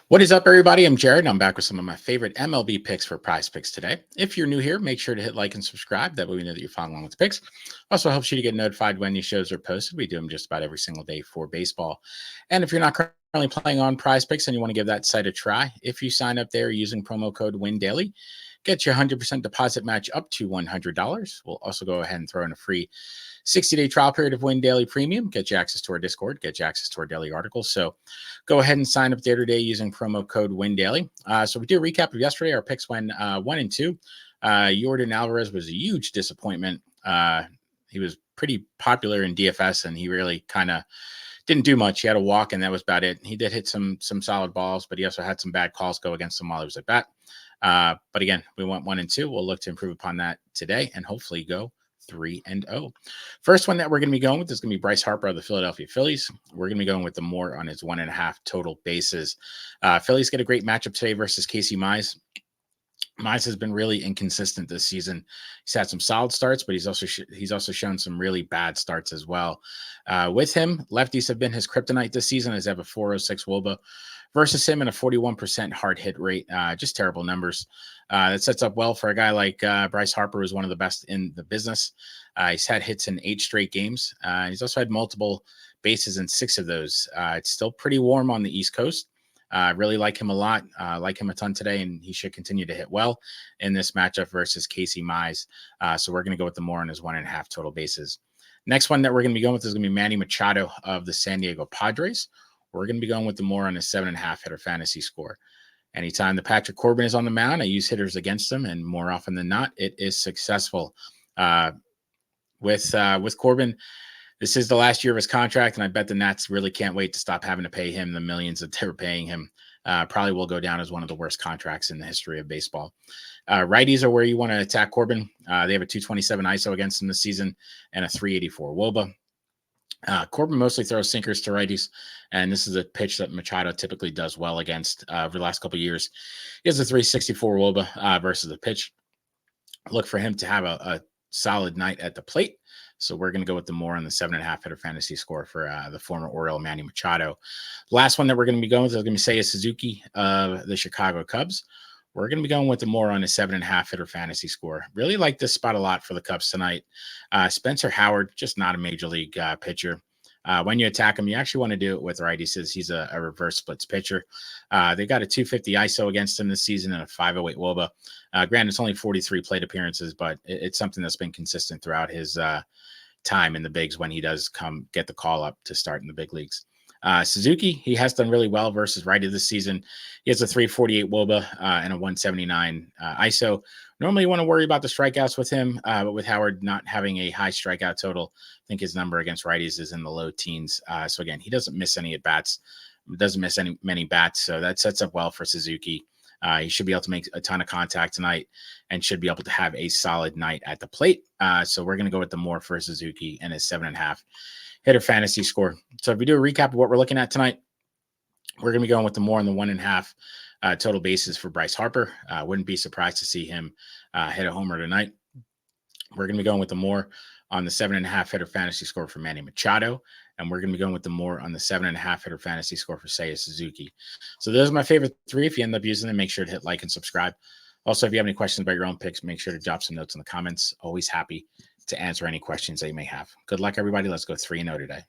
What is up, everybody? I'm Jared, and I'm back with some of my favorite MLB picks for PrizePicks today. If you're new here, make sure to hit like and subscribe. That way we know that you're following along with the picks. Also helps you to get notified when new shows are posted. We do them just about every single day for baseball. And if you're not currently playing on PrizePicks and you want to give that site a try, if you sign up there using promo code WINDAILY, get your 100% deposit match up to $100. We'll also go ahead and throw in a free 60-day trial period of Win Daily Premium, get you access to our Discord, get you access to our daily articles. So go ahead and sign up there today using promo code WinDaily. So we do a recap of yesterday. Our picks went 1 and 2. Jordan Alvarez was a huge disappointment. He was pretty popular in DFS, and he really kind of didn't do much. He had a walk, and that was about it. He did hit some solid balls, but he also had some bad calls go against him while he was at bat. But again, we went 1 and 2. We'll look to improve upon that today and hopefully go 3-0. First one that we're going to be going with is going to be Bryce Harper of the Philadelphia Phillies. We're going to be going with the more on his 1.5 total bases. Phillies get a great matchup today versus Casey Mize. Mize has been really inconsistent this season. He's had some solid starts, but he's also shown some really bad starts as well. With him, lefties have been his kryptonite this season, as they have a 406 WOBA versus him and a 41% hard hit rate. Just terrible numbers. That sets up well for a guy like Bryce Harper, who's one of the best in the business. He's had hits in 8 straight games. He's also had multiple bases in 6 of those. It's still pretty warm on the East Coast. I really like him a lot. Like him a ton today, and he should continue to hit well in this matchup versus Casey Mize. So we're going to go with the more on his 1.5 total bases. Next one that we're going to be going with is going to be Manny Machado of the San Diego Padres. We're going to be going with the more on his 7.5 hitter fantasy score. Anytime the Patrick Corbin is on the mound, I use hitters against him, and more often than not, it is successful. With Corbin, this is the last year of his contract, and I bet the Nats really can't wait to stop having to pay him the millions that they're paying him. Probably will go down as one of the worst contracts in the history of baseball. Righties are where you want to attack Corbin. They have a 227 ISO against him this season and a 384 WOBA. Corbin mostly throws sinkers to righties, and this is a pitch that Machado typically does well against over the last couple of years. He has a 364 WOBA versus the pitch. Look for him to have a solid night at the plate. So we're going to go with the more on the 7.5 hitter fantasy score for the former Oriole Manny Machado. Last one that we're going to be going with is going to be Seiya Suzuki of the Chicago Cubs. We're going to be going with the more on a 7.5 hitter fantasy score. Really like this spot a lot for the Cubs tonight. Spencer Howard, just not a major league pitcher. When you attack him, you actually want to do it with righties. He's a reverse splits pitcher. They got a 250 ISO against him this season and a 508 WOBA. Granted, it's only 43 plate appearances, but it's something that's been consistent throughout his time in the bigs when he does come get the call up to start in the big leagues. Suzuki, he has done really well versus righty this season. He has a 348 WOBA and a 179 ISO. Normally, you want to worry about the strikeouts with him, but with Howard not having a high strikeout total, I think his number against righties is in the low teens. So again, he doesn't miss any at bats, doesn't miss many bats. So that sets up well for Suzuki. He should be able to make a ton of contact tonight and should be able to have a solid night at the plate. So we're going to go with the more for Suzuki and his 7.5 hitter fantasy score. So if we do a recap of what we're looking at tonight, we're going to be going with the more on the 1.5 total bases for Bryce Harper. Wouldn't be surprised to see him hit a homer tonight. We're going to be going with the more on the 7.5 hitter fantasy score for Manny Machado. And we're going to be going with the more on the 7.5 hitter fantasy score for Seiya Suzuki. So those are my favorite 3. If you end up using them, make sure to hit like and subscribe. Also, if you have any questions about your own picks, make sure to drop some notes in the comments. Always happy to answer any questions that you may have. Good luck, everybody. Let's go 3-0 today.